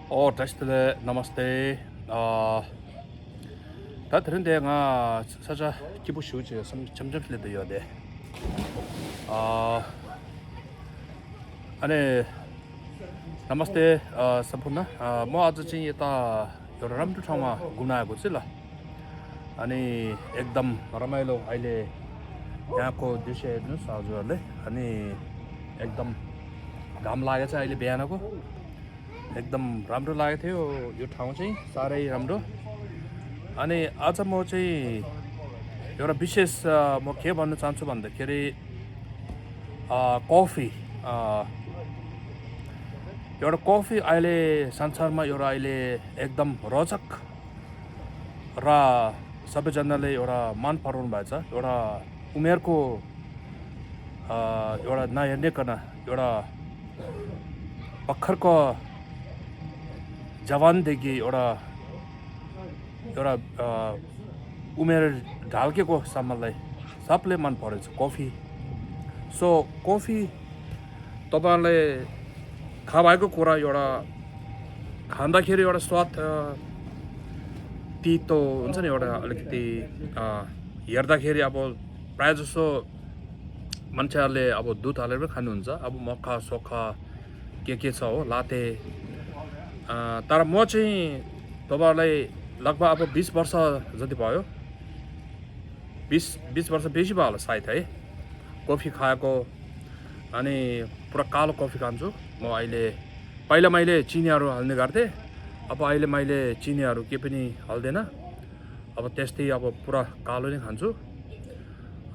다시들 나마스테. 다 들은데 가 사자 기부 쉬우지 점점 필래도 해야 돼. 아, 아니 나마스테 삼푼나. 뭐 아주 진이다 여러 사람들 정말 구나하고 있을라. 아니 एकदम रमाइलो अहिले यहाँको दृश्य हेर्नुस् हजुरहरूले अनि एकदम घाम लागेछ अहिले बिहानको एकदम राम्रो लागेको थियो यो ठाउँ चाहिँ साह्रै राम्रो अनि आज म चाहिँ एउटा विशेष म के भन्न चाहन्छु भन्दाखेरि कफी एउटा कफी अहिले संसारमा एउटा अहिले एकदम रोचक र सबैजनाले एउटा मन पराउनु भएछ एउटा उमेरको एउटा नहेर्नेकन एउटा भर्खरको जवानदेखि एउटा उमेर ढल्केको सम्मलाई सबले मन परेछ कफी सो कफी तपाईहरुले थाहा भएको कुरा एउटा खाँदाखेरि एउटा स्वाद तितो हुन्छ नि एउटा अलिकति हेर्दाखेरि अब प्राय जसो मान्छेहरूले अब दुध हालेर पनि खानुहुन्छ अब मक्खा सोखा के छ हो लाते तर म चाहिँ तपाईहरुलाई लगभग अब 20 वर्ष जति भयो 20 वर्ष बेसी भयो होला सायद है कफी खाएको अनि पुरा कालो कफी खान्छु म अहिले पहिला मैले चिनीहरु हाल्ने गर्थेँ अब अहिले मैले चिनीहरु के पनि हाल्दैन अब त्यस्तै अब पुरा कालो नै खान्छु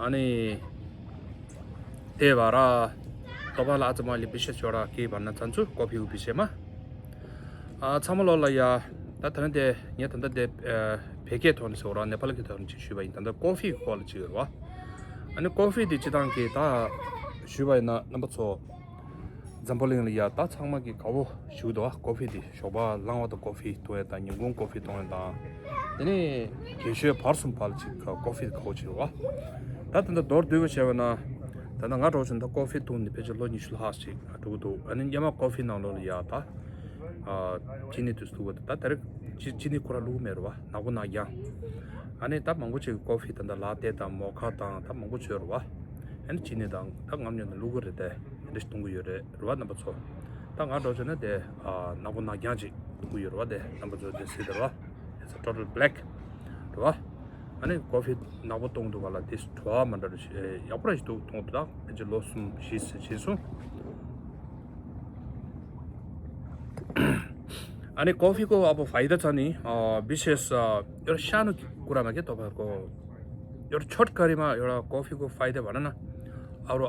अनि त्यही भएर तपाईहरुलाई आज मैले विशेष एउटा के भन्न चाहन्छु कफीको विषयमा 참을로라야 따뜻한데 녀던데 베개 돈에서 오라 네팔게 돈 주바 있는데 커피 퀄리티가 와 아니 커피 디지당게 다 주바이나 넘버 2 잠볼링이야 다 창막이 가고 슈도 커피디 쇼바 랑와도 커피 도에다 인공 커피 돈다 아니 계셔 버슨 팔치 커피 코치와 따뜻한데 더 되고 싶으나 다나 가로선다 커피 돈이 베절로 니실 하시 아도도 아니 야마 커피 나올로야 다 chini tu stu wada ta chini kura lu merwa nago na ya ane ta mango che coffee ta latte ta mocha ta mango che rwa ane chini da ta ngamnya lu gore de de stungu yore rwa na bacho ta nga do jene de nago na ya ji tu yorwa de number 2 de sidwa it's a total black rwa ane coffee nago tong do wala this twa man da ya pra stu tong da je losum shisu अनि कफीको अब फाइदा छ नि विशेष एउटा सानो कुरामा के तपाईहरुको एउटा छोटकरीमा एउटा कफीको फाइदा भन न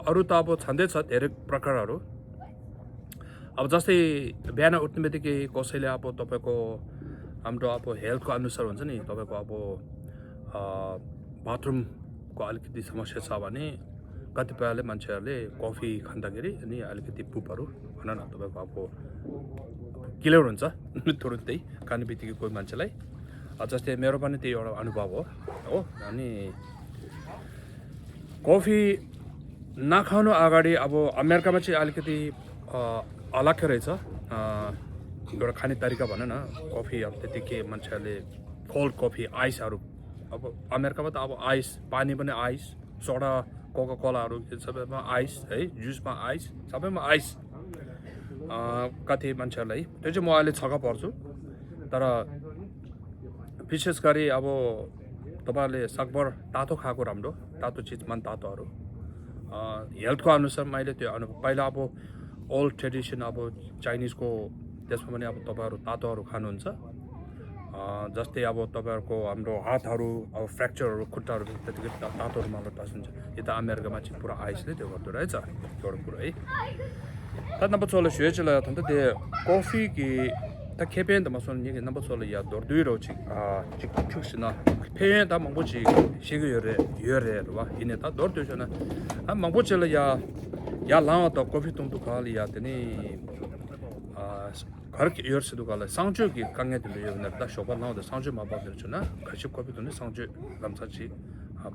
अरु त अब छँदै छ धेरै प्रकारहरु अब जस्तै बिहान उठ्नेबित्तिकै कसैले अब तपाईको हाम्रो अब हेल्थको अनुसार हुन्छ नि तपाईको अब बाथरुमको अलिकति समस्या छ भने कतिपयले मान्छेहरुले कफी खाँदाखेरि अनि अलिकति पुपहरु भन न तपाईको अब क्लियर हुन्छ तुरुन्तै खानेबित्तिकै कोही मान्छेलाई जस्तै मेरो पनि त्यही एउटा अनुभव हो अनि कफी नखानु अगाडि अब अमेरिकामा चाहिँ अलिकति अलग रहेछ एउटा खाने तरिका भन न कफी अब त्यतिकै मान्छेहरूले कोल्ड कफी आइसहरु अब अमेरिकामा त अब आइस पानी पनि आइस सोडा कोका कोलाहरु सबैमा आइस है जुसमा आइस सबैमा आइस कति मान्छेहरुलाई त्यो चाहिँ म अहिले छक्क पर्छु तर विशेष गरी अब तपाईहरुले सकभर तातो खाएको राम्रो तातो चीज मन तातोहरु हेल्थको अनुसार मैले त्यो अनुभव पहिला अब ओल्ड ट्रेडिसन अब चाइनिजको त्यसमा पनि अब तपाईहरु तातोहरु खानुहुन्छ जस्तै अब तपाईहरुको हाम्रो हातहरु अब फ्र्याक्चरहरु खुट्टाहरु त्यतिकै तातोहरु मात्र टसिन्छ यता अमेरिकामा चाहिँ पुरा आइसले त्यो गर्दो रहेछ एउटा कुरा है ता नम्बर 2 ले学了他的 coffee 给他开边的嘛说你给 number 2 了呀多对了去这就是呢偏他忙不起些个月对吧因为他多对着呢他忙不起了呀लावा त कफी तुम तो खा लिया तने घर के योर से दुकाला सांजो की कंगे दिले यो न दा शोपा लाव द सांजो मा बादर छना खछि कफी तुने सांजो लमसा छि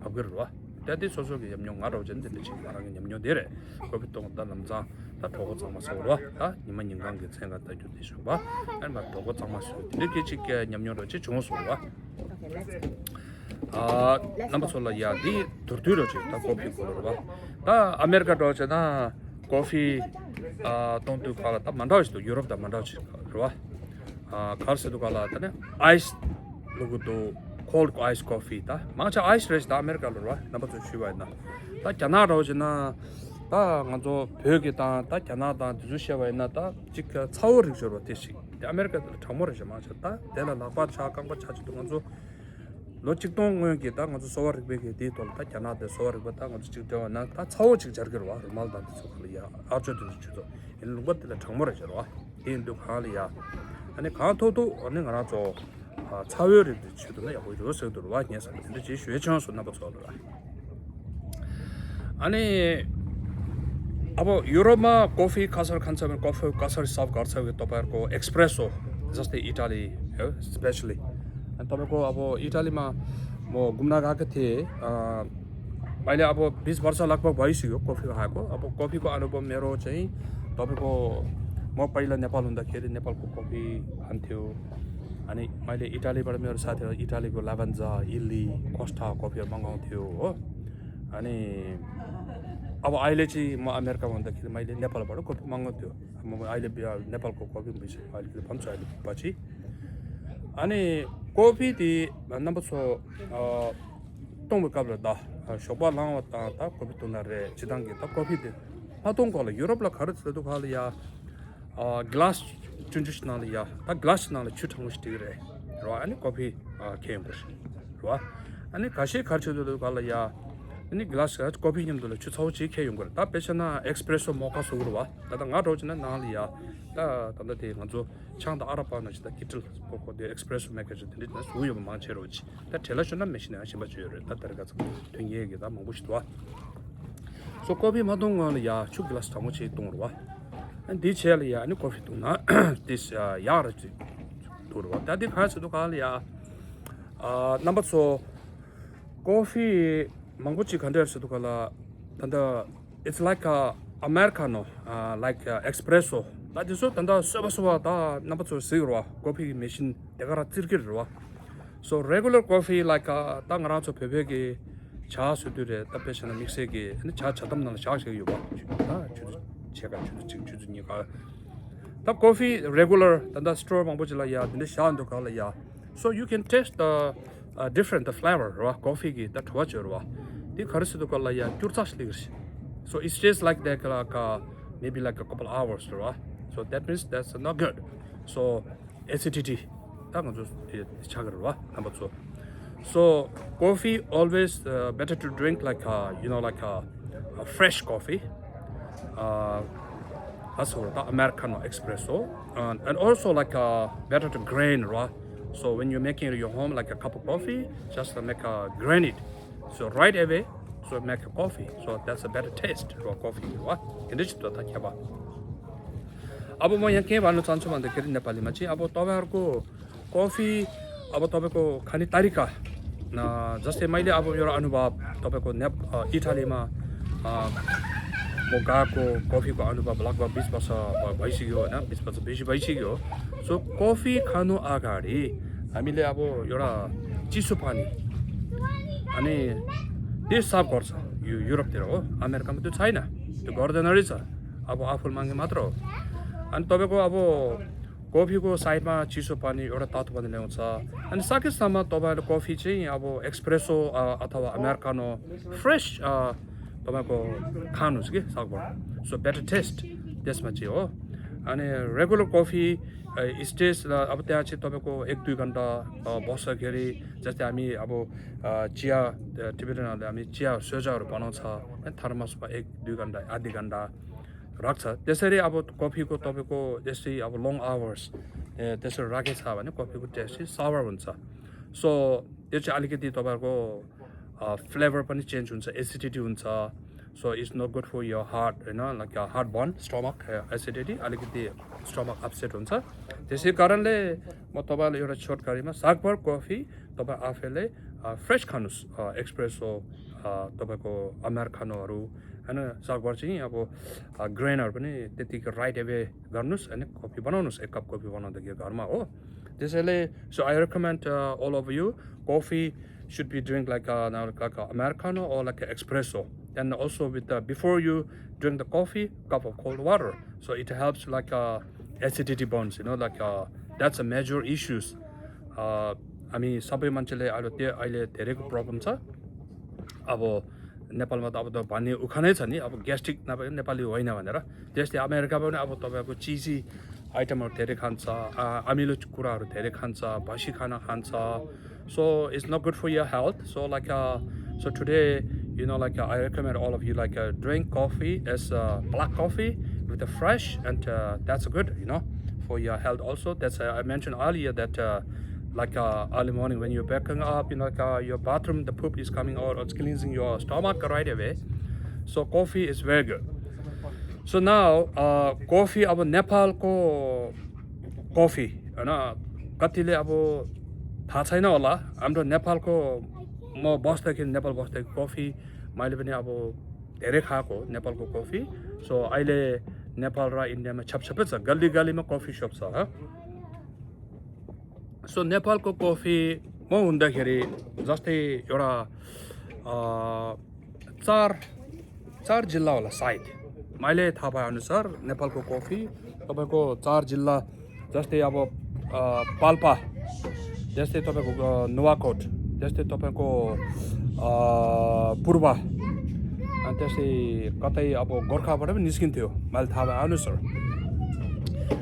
पगर वा त्यति सोचोगी 염료 nga로 전데 지금 말하는 염료 되래 거기 또 어떤 남자 다 도고 장마서로 아 니만 인간게 생각다 주듯이 봐 아니 막 도고 장마서 이렇게 지게 염료로 지 중요소 봐 아 넘버 솔라 야디 두르르지 다 커피 걸어 봐다 아메리카 도잖아 커피 아 돈도 가라 다 만다지도 유럽 다 만다지 그러 아 카르스도 가라다네 아이스 로고도 cold ice coffee ta mangcha ice rest da america lo ra number 2 shiwa na ta jana ro jina ta ngajo 벽에 다 canada du shiwa na ta 직 차오르 저로 대시 america 정모를 좀 하셨다 내가 나빠 차강 거 찾지도 ngajo 로직동 거기 다 ngajo 소월 벽에 뒤돌 다 canada 소월 벽다 ngajo 직도 나다 차오 직 저기로 와 말도 안 소리야 아저도 주도 이런 것들 정모를 저로 와 인도 칼이야 아니 가토도 어느 거라죠 차별을 주도는 야보이도 서도로 와니서 근데 제学生 손나 버서라 아니 अब युरोपमा coffee कसरी खान्छ भने coffee कसरी serve गर्छ तपाईहरुको espresso जस्तै Italy हो स्पेशली अनि तपाईको अब इटालीमा म घुम्न गएको थिए मैले अब 20 वर्ष लगभग भइसक्यो कफी खाएको अब कफीको अनुभव मेरो चाहिँ तपाईको म पहिला नेपाल हुँदाखेरि नेपालको कफी खान्थ्यो अनि मैले इटालीबाट मेरो साथीहरु इटालीको लाभान्जा इल्ली कोस्टा कफीहरु मंगाउँथ्यो हो अनि अब अहिले चाहिँ म अमेरिकामा हुँदाखेरि मैले नेपालबाट कफी मंगाउँथ्यो म अहिले नेपालको कफी भइसक्यो अहिले भन्छु अहिले पछि अनि कफी दि नम्बर 6 동부 가버다 쇼바 나왔다 다 कफी तुनारे 지단게 다 कफी दे 하동 걸 유럽라 가르쳐도 갈이야 glass 준주시나리야 다 glass나리 추탕무시티그래 로 아니 커피 케임거시 로 아니 가시 가르쳐도 갈이야 아니 glass가 커피 님들 추차오지 케용거 다 배셔나 에스프레소 모카 속으로 와 다다 가로지나 나리야 다 단다데 먼저 창다 알아봐나 진짜 기틀 보고 데 에스프레소 메커즈 되는 수요 만체로지 다 텔레셔나 메시나 하시바주요 다 따라가서 된 얘기다 먹으시도 와 so 커피 마동을야 추 glass 타모치 동으로 와 and detail ani coffee tuna this yar turwa tadi khas do kaliya number so coffee manguchi khandar se do kala tanda it's like a americano like espresso that is so tanda soba da number so sigro coffee machine degara tirgirwa so regular coffee like tangara so pebege cha sudure tapeshana mixege and cha chadamna cha shege yoba 제가 주주니까 다 coffee regular 단다 store 방법이라야 근데 샤운도 갈라야 so you can taste the different the flavor right coffee 기 that what you right 이 가르스도 갈라야 쭈르사슬리그시 so it tastes like that like maybe like a couple hours right so that means that's not good so acidity 당은 좀 차가로 와 number 2 so coffee always better to drink like you know like a fresh coffee also the Americano espresso and also like better to grain right so when you're making your home like a cup of coffee just make a grain it so right away so make a coffee so that's a better taste for coffee right condition to take about अब म यहाँ के भन्न चाहन्छु भन्दाखेरि नेपालीमा चाहिँ अब तपाईहरुको कफी अब तपाईको खाने तरिका जस्तै मैले अब मेरो अनुभव तपाईको इटालीमा म गएको कफीको अनुभव लगभग 20 वर्ष भइसक्यो हैन 20 वर्ष बेसी भइसक्यो सो कफी खानु अगाडि हामीले अब एउटा चिसो पानी अनि त्यो सर्भ गर्छ यो युरोपतिर हो अमेरिकामा त्यो छैन त्यो गर्दैन रहेछ अब आफूले मागे मात्र हो अनि तपाईको अब कफीको साइडमा चिसो पानी एउटा तातो पानी ल्याउँछ अनि सकेसम्म तपाईहरु कफी चाहिँ अब एक्सप्रेसो अथवा अमेरिकानो फ्रेश तपाईको खानुस् के सकबाट सो बेटर टेस्ट त्यसमा चाहिँ हो अनि रेगुलर कफी स्टेज अब त्यहाँ चाहिँ तपाईको 1-2 घण्टा बस्दाखेरि जस्तै हामी अब चिया टिबेटनहरुले हामी चिया सोजाहरु बनाउँछ थर्मसमा 1-2 घण्टा आधी घण्टा राख्छ त्यसरी अब कफीको तपाईको जस्तै अब लङ आवर्स त्यसरी राखेछ भने कफीको टेस्ट चाहिँ सावर हुन्छ सो त्यो चाहिँ अलिकति तपाईहरुको flavor पनि चेन्ज हुन्छ एसिडिटी हुन्छ so it's not good for your heart you know like a heartburn stomach acidity अलिकति stomach upset हुन्छ त्यसै कारणले म तपाईलाई एउटा छोटकरीमा सागभर कफी तपाई आफैले फ्रेश खानुस् एक्सप्रेसो तपाईँको अमेरिकानोहरू होइन सकभर चाहिँ अब ग्रेनहरू पनि त्यतिकै राइट एवे गर्नुहोस् होइन कफी बनाउनुहोस् एक कप कफी बनाउँदाखेरि घरमा हो त्यसैले so I recommend all of you coffee should be drink like like a Americano or like an espresso. And also with before you drink the coffee, cup of cold water. So it helps like acidity burns, you know, like that's a major issues. हामी सबै मान्छेले अहिले धेरैको problem छ अब नेपालमा त अब त भन्ने उखानै छ नि अब ग्यास्ट्रिक नभए नेपाली होइन भनेर त्यस्तै अमेरिकामा पनि अब तपाईँको चिजी आइटमहरू धेरै खान्छ अमिलो कुराहरू धेरै खान्छ भसी खाना खान्छ so it's not good for your health so like so today you know like I recommend all of you like drink coffee as black coffee with the fresh and that's good you know for your health also that's I mentioned earlier that like early morning when you're waking up you know like your bathroom the poop is coming out it's cleansing your stomach right away so coffee is very good so now coffee अब नेपालको coffee हैन कतिले अब थाहा छैन होला हाम्रो नेपालको म बस्दाखेरि नेपाल बस्दाखेरि कफी मैले पनि अब धेरै खाएको नेपालको कफी सो अहिले नेपाल र इन्डियामा छपछपै छ गल्ली गल्लीमा कफी सप छ सो नेपालको कफी म हुँदाखेरि जस्तै एउटा चार जिल्ला होला सायद मैले थाहा पाए अनुसार नेपालको कफी तपाईको 4 जिल्ला जस्तै अब पाल्पा जस्तै तपाईको नुवाकोट जस्तै तपाईको पूर्व अनि त्यसै कतै अब गोर्खाबाट पनि निस्किन्थ्यो मैले थाहा भए अनुसार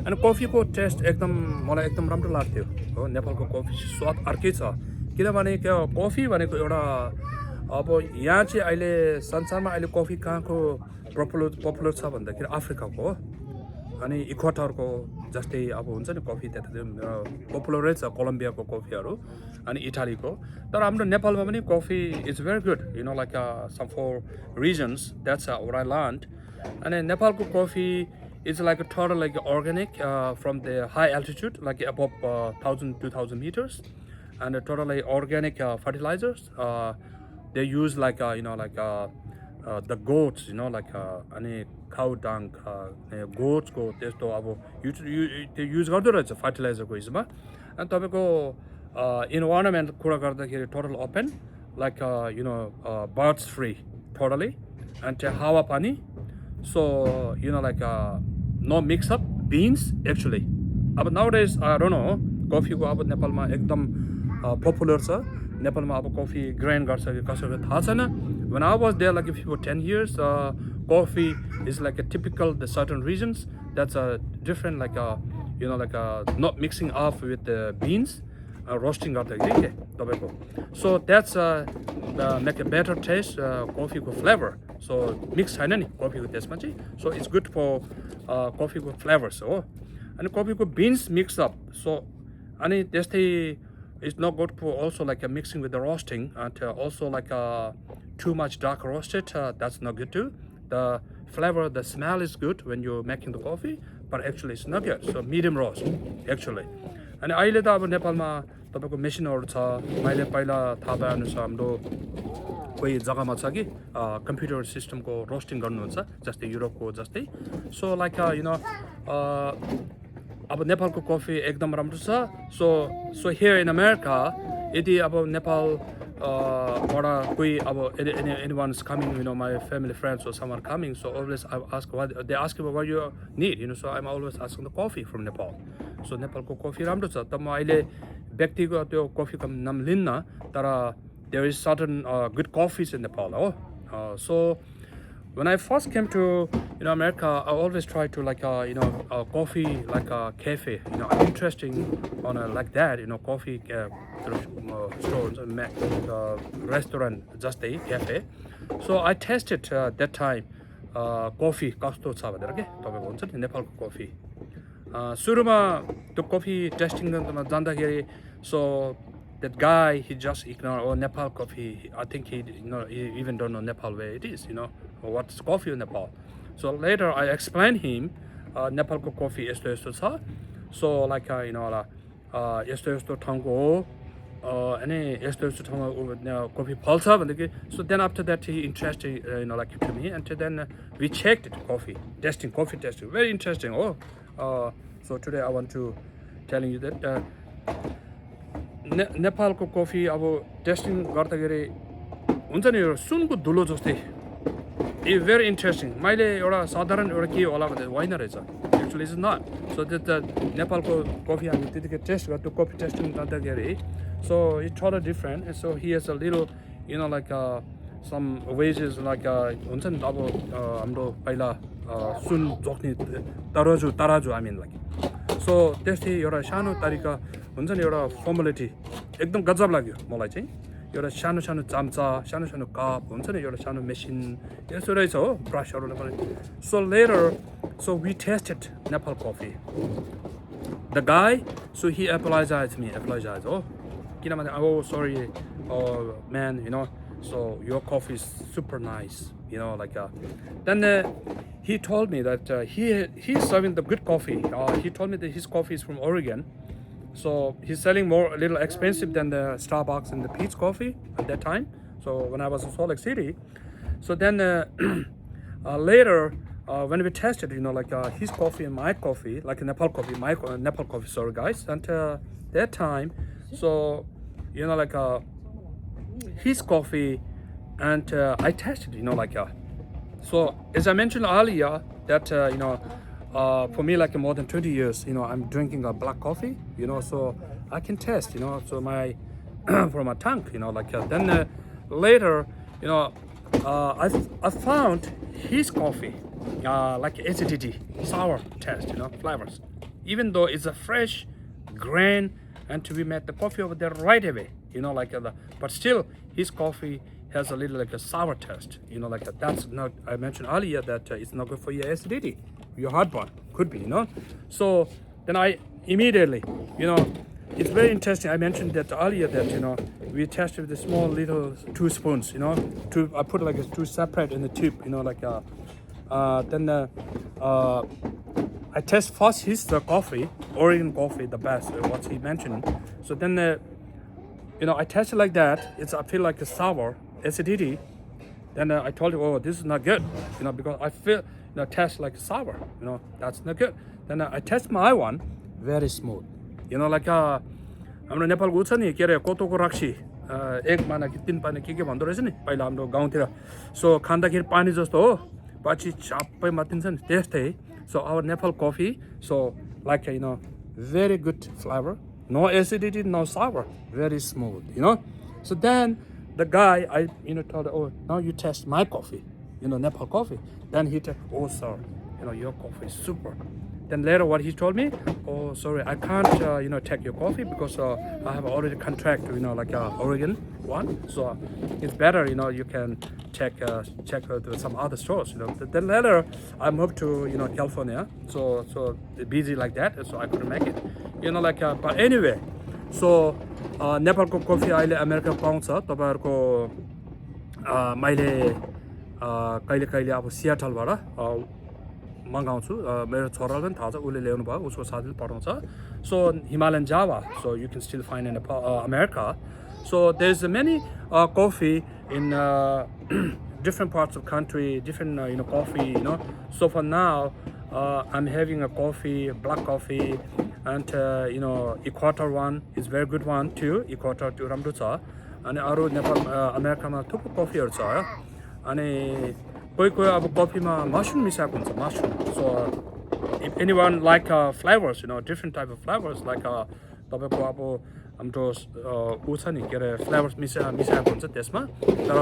अनि कफीको टेस्ट एकदम मलाई एकदम राम्रो लाग्थ्यो हो नेपालको कफी स्वाद अर्कै छ किनभने कफी भनेको एउटा अब यहाँ चाहिँ अहिले संसारमा अहिले कफी कहाँको पपुलर छ भन्दाखेरि अफ्रिकाको हो अनि इक्वाटरको जस्तै अब हुन्छ नि कफी त्यता पपुलरै छ कोलम्बियाको कफीहरू अनि इटालीको तर हाम्रो नेपालमा पनि coffee is very good you know like some for reasons that's what I learned अनि नेपालको coffee is like total like organic from the high altitude like above 1000-2000 meters and totally organic fertilizers they use like you know like the goats you know like any cow dung goats को त्यस्तो अब त्यो use गर्दो रहेछ फर्टिलाइजरको हिजमा अनि तपाईको environment कुरा गर्दाखेरि total open like you know birds free totally and हावा पानी so you know like no mix up beans actually अब नाउडेज आई डोन्ट नो कफीको अब नेपालमा एकदम पपुलर छ नेपालमा अब कफी ग्राइन्ड गर्छ कि कसैको थाहा छैन when I was there like for 10 years coffee is like a typical the certain regions that's a different like you know like not mixing up with the beans roasting गर्दाखेरि तपाईको so that's make a better taste coffee को flavor so mix छैन नि coffee को त्यसमा चाहिँ so it's good for coffee को flavors हो अनि coffee को beans mix up so अनि त्यस्तै it's not good for also like mixing with the roasting and also like too much dark roasted that's not good too the flavor the smell is good when you're making the coffee but actually it's not good so medium roast actually अनि अहिले त अब नेपालमा तपाईको मेसिनहरु छ मैले पहिला थाहा पाए अनुसार हाम्रो कोही जग्गामा छ कि कम्प्युटर सिस्टमको रोस्टिङ गर्नुहुन्छ जस्तै युरोपको जस्तै सो लाइक यु नो अब नेपालको कफी एकदम राम्रो छ so here in America यदि अब नेपाल बाट कोही अब anyone is coming you know my family friends or someone coming so always I ask what they ask me what you need you know so I'm always asking the coffee from Nepal so नेपालको coffee राम्रो छ त म अहिले व्यक्तिगत त्यो कफीको नाम लिन्न तर there is certain good coffees in Nepal so when I first came to you know America I always try to like you know coffee like a cafe you know I'm interesting on like that you know coffee stores restaurant just a cafe so I tested that time coffee कस्तो छ भनेर के तपाईको हुन्छ नि नेपालको coffee सुरुमा त्यो कफी टेस्टिङ गर्नमा जाँदाखेरि so that guy he just ignored Nepal coffee I think he you know he even don't know Nepal where it is you know what's coffee in Nepal so later I explained him Nepal ko coffee यस्तो छ so like you know यस्तो ठाउँको हो any coffee pulse so then after that he interested like to me and then we checked it coffee testing very interesting so today I want to telling you that Nepal ko coffee abo testing गर्दाखेरि हुन्छ नि यो सुनको धुलो जस्तै It's very interesting. मैले एउटा साधारण एउटा के होला भन्दा होइन रहेछ actually it's not so that the Nepal ko coffee हामी त्यतिकै टेस्ट गर्छु coffee testing गर्दाखेरि so it's totally different and so he has a little like some wages like हुन्छ नि अब हाम्रो पहिला सुन जोख्ने तराजु I mean like so त्यस्तै एउटा सानो तरिका हुन्छ नि एउटा फर्मुलिटी एकदम गजब लाग्यो मलाई चाहिँ एउटा सानो सानो चम्चा सानो सानो कप हुन्छ नि एउटा सानो मेसिन यसो रहेछ हो ब्रशहरुले पनि so later so we tested Nepal coffee the guy so he apologized oh किनभने oh sorry oh man so your coffee is super nice like then he told me that he's serving the good coffee he told me that his coffee is from Oregon so he's selling a little expensive than the Starbucks and the Peet's coffee at that time. So when I was in Salt Lake City, so then later when we tested, like his coffee and my coffee, like Nepal coffee, Nepal coffee, sorry guys, and that time, so like his coffee, and I tested, like so as I mentioned earlier that for me like more than 20 years I'm drinking a black coffee so I can test so my from a tank like then later I found his coffee like acidity sour taste flavors even though it's a fresh grain and to be made the coffee over there right away like but still his coffee has a little like a sour taste like that's not I mentioned earlier that it's not good for your acidity your heartburn could be so then I immediately it's very interesting I mentioned that earlier that we tested the small little 2 spoons I put like a 2 separate in the tube like then I test first his coffee Oregon coffee the best what he mentioned so then I tested like that I feel like a sour acidity then I told him oh this is not good because I feel taste like sour that's not good then I test my one very smooth like हाम्रो नेपालको छ नि के रे कोतोको रक्सी एक माना कि 3 पानी के भन्दो रहेछ नि पहिला हाम्रो गाउँतिर सो खाँदाखेरि पानी जस्तो हो पछि चाप्पै मातिन्छ नि त्यस्तै so our Nepal coffee so like very good flavor no acidity no sour very smooth so then the guy I told oh now you test my coffee Nepal coffee then he said oh sir your coffee is super then later what he told me oh sorry I can't take your coffee because I have already contract like Oregon one so it's better you can check with some other stores then later I moved to California so busy like that so I couldn't make it like but anyway so Nepal ko coffee अहिले America पाउँछ तपाईहरुको मैले कहिले कहिले अब सियाटलबाट मगाउँछु मेरो छोराले पनि थाहा छ उले ल्याउनु भयो उसको साथीले पठाउँछ so Himalayan Java so you can still find in America so there's many coffee in different parts of country different coffee so for now I'm having a coffee black coffee and Equator one is very good one too Equator too राम्रो छ अनि अरु नेपाल अमेरिकामा थुप्रो कफीहरु छ अनि कोही अब कफीमा mushroom मिसाएको हुन्छ mushroom so if anyone like flavors different type of flavors like तपाईको अब हाम्रो उ छ नि के रे फ्लेभर्स मिसाएको हुन्छ त्यसमा तर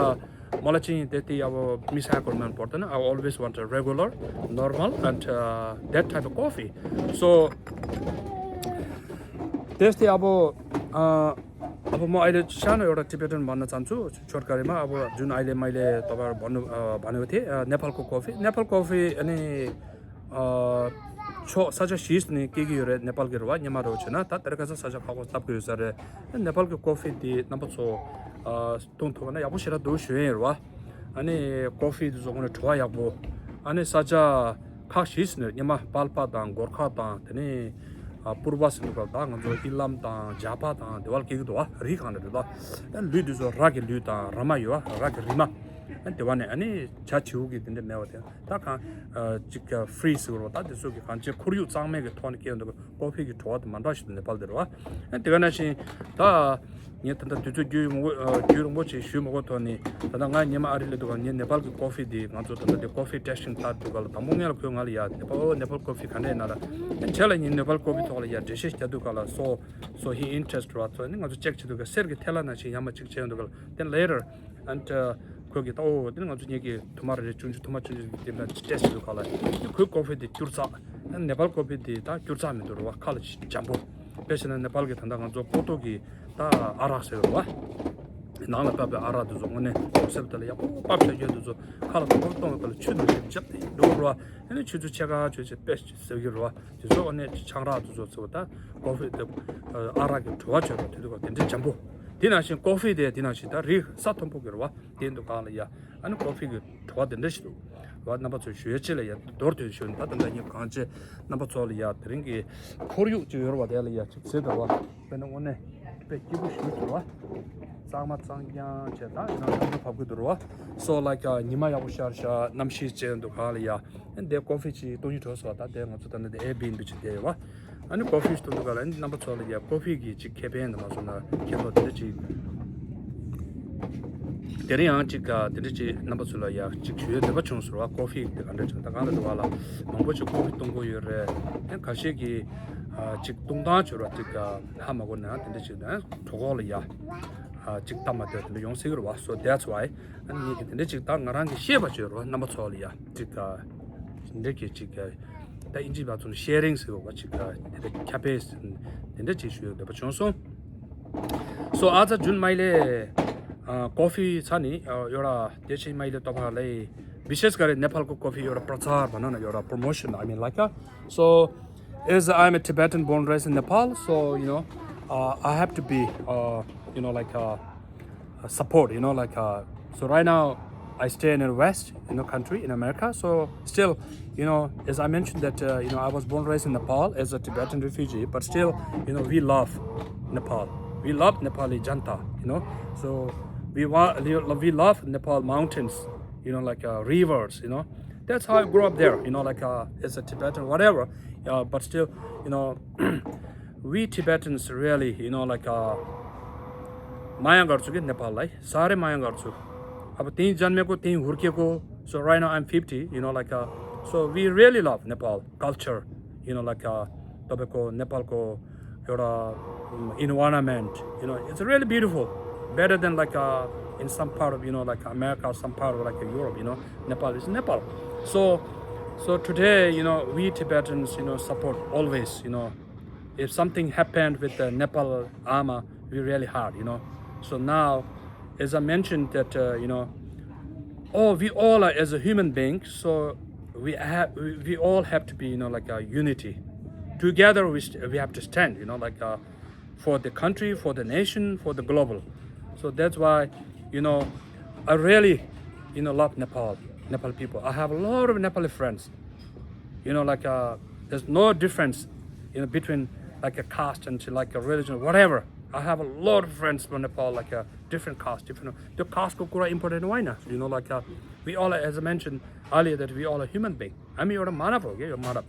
मलाई चाहिँ त्यति अब मिसाएको मन पर्दैन I always want a regular normal and that type of coffee so त्यस्तै अब म अहिले सानो एउटा tibetan भन्न चाहन्छु छोटकरीमा अब जुन अहिले मैले तपाईहरु भनेको थिए नेपाल कफी अनि 사실 시스니 기기요래 네팔 기로와 냐마로 쳔나 다 때려가서 사실 하고 답고 요사래 네팔 그 커피디 남부서 동토나 야부시라 도슈에와 아니 커피도 조금 좋아야고 아니 사자 카 시스네 냐마 발파당 고르카당 되니 पूर्वासिनुका ता ngzo ilam ta japa ta dewal ki do ri kan de da lu du zo ra ge lu ta rama yo ra ge rima and de wane ani cha chiu gi den de me wa de ta kan jik free su ta de so gi kan je kuryu chang me ge thon ke ndo coffee gi thwa man da shi nepal de wa and de wana shi ta nye tanda tuzu gyu mo chi shu mo to ni tanda nga nyema arile do nye nepal ki coffee di nga zo tanda de coffee testing ta do gal tamung yal ko ngal ya nepal coffee khane na la chala ni nepal coffee to ya de shish ta do gal so he interest ra so ni nga zo check chi do ga ser ge thela na chi yama chik chen do gal then later and 거기 또 어떤 거 중에 토마토를 준주 토마토 때문에 테스트 도 갈아 그 커피도 귤사 네팔 커피도 다 귤사면 들어와 칼치 잠보 배신은 네팔게 탄다가 저 포토기 다 알아서요 와 나는 밥에 알아도 좀 오늘 없었더니 야 밥도 줘도 저 칼도 보통 걸 추도 잡대 도로와 근데 추주체가 저제 베스트 저기로 와 저 오늘 장라도 저다 커피도 알아게 도와줘 되고 근데 잠보 디나신 커피 데 디나시다 리 사톤 보기로 와 디엔도 가라야 아니 커피 그 도와된다 시도 와 나바 저 쉬어질래야 도르도 쉬는 받는다 이 간제 나바 저리야 드링기 코류 저 여러 와대야 제가 와 배는 오늘 배 기부 쉬고 와 상마 상냥 제다 나도 밥고 들어와 so like 니마 야부샤샤 남시 제도 가라야 근데 커피지 돈이 줘서 왔다 내가 어쩌다는데 에빈비 지대와 아니 커피 스토도 가라 넘버 12야 커피기 지 캐벤 맞으나 캐도 되지 대리양 지가 되지 넘버 12야 지 주에 내가 총수로 커피 간다 전다 간다 와라 망고지 커피 동고여래 가시기 지 동다주로 지가 하마고나 되지나 도고려야 직담마들 용색으로 왔어 that's why 아니 이게 되지 당가랑 게 시에바죠 넘버 12야 지가 이렇게 지가 다 인지 봐좀 sharing 쓰고 같이 캐페스 근데 지수요 더 좋소 so आज जुन मैले coffee छ नि एउटा देशै मैले तपाईहरुलाई विशेष गरी नेपालको कफी एउटा प्रचार भन्न न एउटा promotion I mean like so as I'm a Tibetan born raised in Nepal so you know I have to be you know like support you know like so right now I stay in the West, country in America. So still, as I mentioned that, I was born raised in Nepal as a Tibetan refugee, but still, we love Nepal. We love Nepali Janta, So we love Nepal mountains, like rivers, That's how I grew up there, like as a Tibetan, whatever. But still, we Tibetans really, like Maya garchu ke Nepal lai, sare Maya garchu. अब तीन जन्मेको तीन हुर्केको so right now I'm 50 like so we really love Nepal culture like तपाईको नेपालको एउटा environment it's really beautiful better than like in some part of like America some part of like Europe Nepal is Nepal so today we Tibetans support always if something happened with the Nepal Ama we really hard so now as I mentioned that we all are as a human being so we all have to be like a unity together we have to stand like for the country for the nation for the global so that's why I really love Nepal people I have a lot of Nepali friends like there's no difference between like a caste and like a religion whatever I have a lot of friends from Nepal, like a different caste, different. The caste is important. Why not? Like we all, as I mentioned earlier, that we all are human being. I mean, you're a manav, okay? You're manav.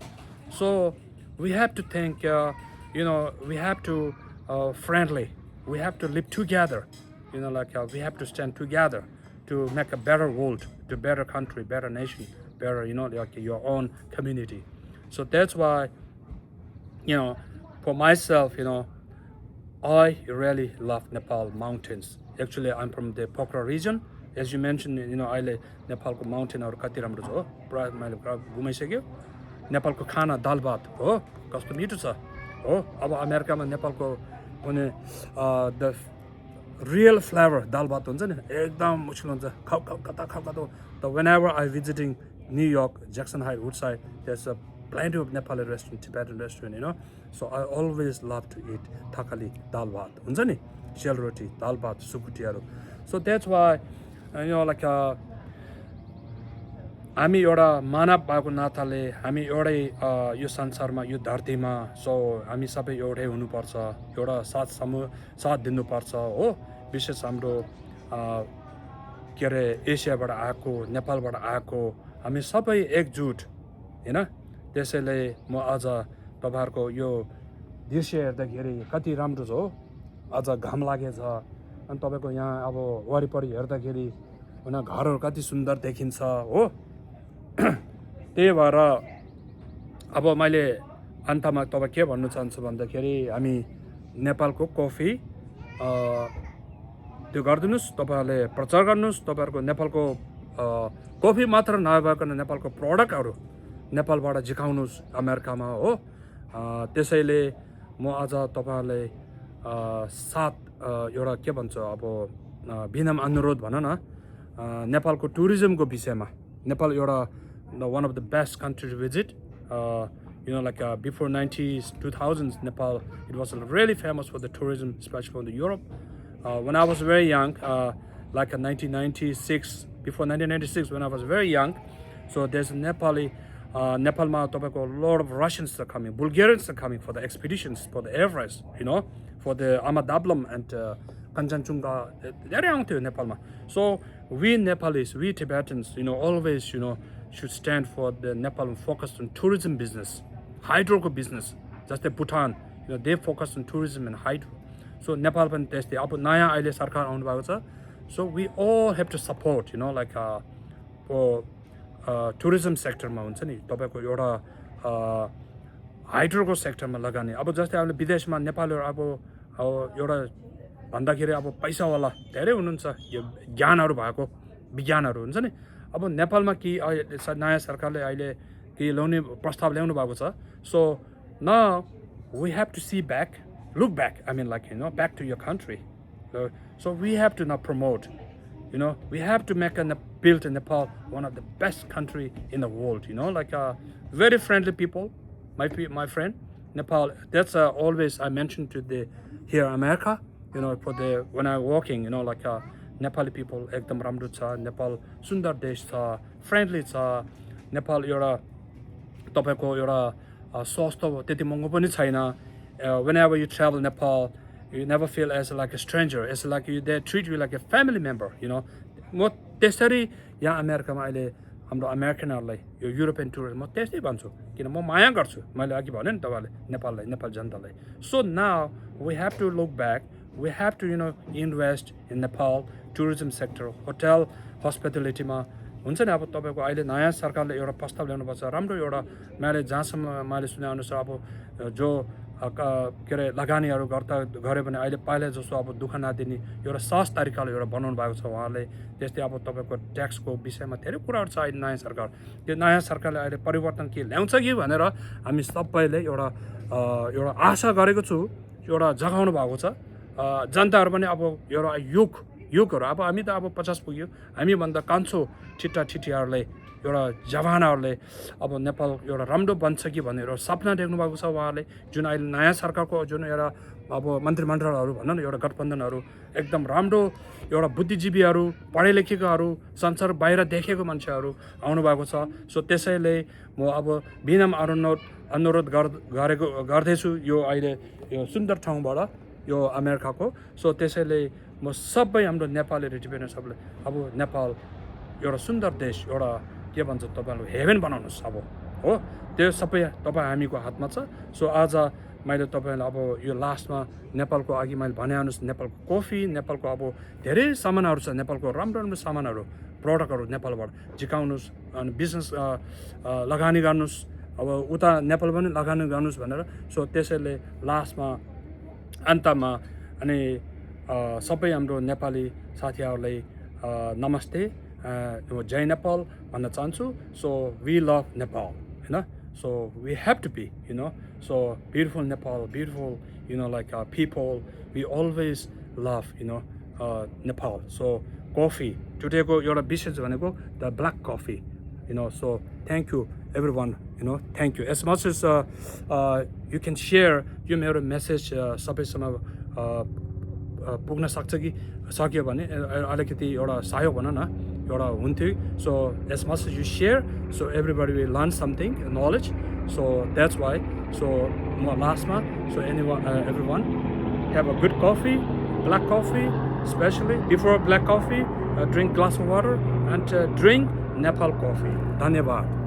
So we have to think, we have to friendly. We have to live together. Like we have to stand together to make a better world, to better country, better nation, better, like your own community. So that's why, for myself, I really love Nepal mountains. Actually, I'm from the Pokhara region. As you mentioned, I Nepalको mountainहरु कति राम्रो छ हो प्राय मैले घुमाइसक्यो नेपालको खाना दाल भात हो कस्तो मिठो छ हो अब अमेरिकामा नेपालको कुनै the real flavor दाल भात हुन्छ नि एकदम मुस्किल हुन्छ खाउ कता whenever I visiting New York Jackson Heights Woodside there's a plenty of Nepali restaurant Tibetan restaurant so I always love to eat thakali dal bhat huncha ni shell roti dal bhat sukutiharu so that's why like हामी एउटा मानव भएको नाताले हामी एउटै यो संसारमा यो धरतीमा सो हामी सबै एउटै हुनुपर्छ एउटा साथ दिनुपर्छ हो विशेष हाम्रो के अरे एसियाबाट आएको नेपालबाट आएको हामी सबै एकजुट हैन त्यसैले म आज तपाईहरुको यो दृश्य हेर्दाखेरि कति राम्रो छ हो आज घाम लागेछ अनि तपाईको यहाँ अब वरिपरि हेर्दाखेरि हैन घरहरु कति सुन्दर देखिन्छ हो त्यही भएर अब मैले अन्तमा तपाईँ के भन्नु चाहन्छु भन्दाखेरि हामी नेपालको कफी त्यो गरिदिनुस् तपाईहरुले प्रचार गर्नुस् तपाईहरुको नेपालको कफी मात्र नभइकन नेपालको प्रोडक्टहरु नेपालबाट झिकाउनुस् अमेरिकामा हो त्यसैले म आज तपाईहरुले साथ एउटा के भन्छ अब विनम्र अनुरोध भन न नेपालको टुरिज्मको विषयमा नेपाल एउटा one of the best countries to visit like before 90s 2000s Nepal it was really famous for the tourism especially from the Europe when I was very young like 1996 before 1996 when I was very young so there's Nepali Nepalma a lot of Russians are coming Bulgarians are coming for the expeditions for the Everest for the Amadablam and Kanchenjunga very young to Nepalma so we Nepalese we Tibetans always should stand for the Nepal focused on tourism business, hydro business. Just the Bhutan, they focus on tourism and hydro. So Nepal and test the Naya Aile Sarkar owned by so we all have to support, for tourism sector mountain, tobacco yoda hydro sector malagani. Abu just a Bideshma, Nepal or Abu yoda Bandakiri Abu Paisa wala, Tere Ununsa, Gyanaru Bako, Bijanaru, isn't it? अब नेपालमा कि नयाँ सरकारले अहिले के ल्याउने प्रस्ताव ल्याउनु भएको छ so now we have to see back look back I mean like back to your country so we have to now promote we have to make and build Nepal one of the best country in the world like very friendly people my friend Nepal that's always I mentioned to the here America for the when I walking like Nepali people ekdam राम्रो छ नेपाल सुन्दर देश छ friendly छ नेपाल एउटा तपाईको एउटा सस्तो त्यति महँगो पनि छैन whenever you travel Nepal you never feel as like a stranger it's like they treat you like a family member म त्यसरी यहाँ अमेरिकामा अहिले हाम्रो अमेरिकनहरुलाई यो युरोपियन टुरिस्ट म त्यस्तै भन्छु किन म माया गर्छु मैले अघि भने नि तपाईहरुले नेपाललाई नेपाल जनतालाई so now we have to look back we have to invest in Nepal tourism sector hotel hospitality मा हुन्छ नि अब तपाईको अहिले नयाँ सरकारले एउटा प्रस्ताव ल्याउनु पर्छ राम्रो एउटा मैले जहाँसम्म मैले सुने अनुसार अब जो के रे लगानीहरु गरे भने अहिले पहिले जस्तो अब दुख नदिने एउटा सहज तरिकाले एउटा बनाउनु भएको छ उहाँले त्यस्तै अब तपाईको ट्याक्सको विषयमा धेरै कुराहरु छ अहिले नयाँ सरकार त्यो नयाँ सरकारले अहिले परिवर्तन के ल्याउँछ कि भनेर हामी सबैले एउटा आशा गरेको छु एउटा जगाउनु भएको छ जनताहरु पनि अब एउटा युगहरु अब हामी त अब 50 पुग्यो हामी भन्दा कान्छो ठिट्टाहरुले एउटा जवानहरुले अब नेपाल एउटा राम्रो बन्छ कि भनेर सपना देख्नु भएको छ उहाँले जुन अहिले नयाँ सरकारको जुन एउटा अब मन्त्रीमण्डलहरु भन्न न एउटा गठबन्धनहरु एकदम राम्रो एउटा बुद्धिजीवीहरु पढे लेखेकाहरु संसार बाहिर देखेको मान्छेहरु आउनु भएको छ सो त्यसैले म अब विनम्र अनुरोध गर्दैछु यो अहिले यो सुन्दर ठाउँबाट यो अमेरिकाको सो त्यसैले म सबै हाम्रो नेपाली टिबेटन सबले अब नेपाल एउटा सुन्दर देश एउटा के भन्छ तपाईहरु हेभन बनाउनुस् अब हो त्यो सबै तपाई हामीको हातमा छ सो आज मैले तपाईहरुलाई अब यो लास्टमा नेपालको अघि मैले भने अनुसार नेपालको कफी नेपालको अब धेरै सामानहरु छ नेपालको राम्रो सामानहरु प्रोडक्टहरु नेपालबाट झिकाउनुस् अनि बिजनेस लगानी गर्नुस् अब उता नेपाल पनि लगानी गर्नुस् भनेर सो त्यसैले लास्टमा अन्तमा अनि सबै हाम्रो नेपाली साथीहरुलाई नमस्ते जय नेपाल भन्न चाहन्छु so we love Nepal so we have to be so beautiful Nepal beautiful like people we always love Nepal so coffee today ko एउटा विशेष भनेको the black coffee so thank you everyone thank you as much as you can share your मेरो message सबैसँग पुग्न सक्छ कि सक्यो भने अलिकति एउटा सहयोग भनौँ न एउटा हुन्थ्यो so as much you share so everybody will learn something knowledge so that's why so म लास्टमा so every one have a good coffee, black coffee, especially before black coffee, drink glass of water and drink Nepal coffee. धन्यवाद.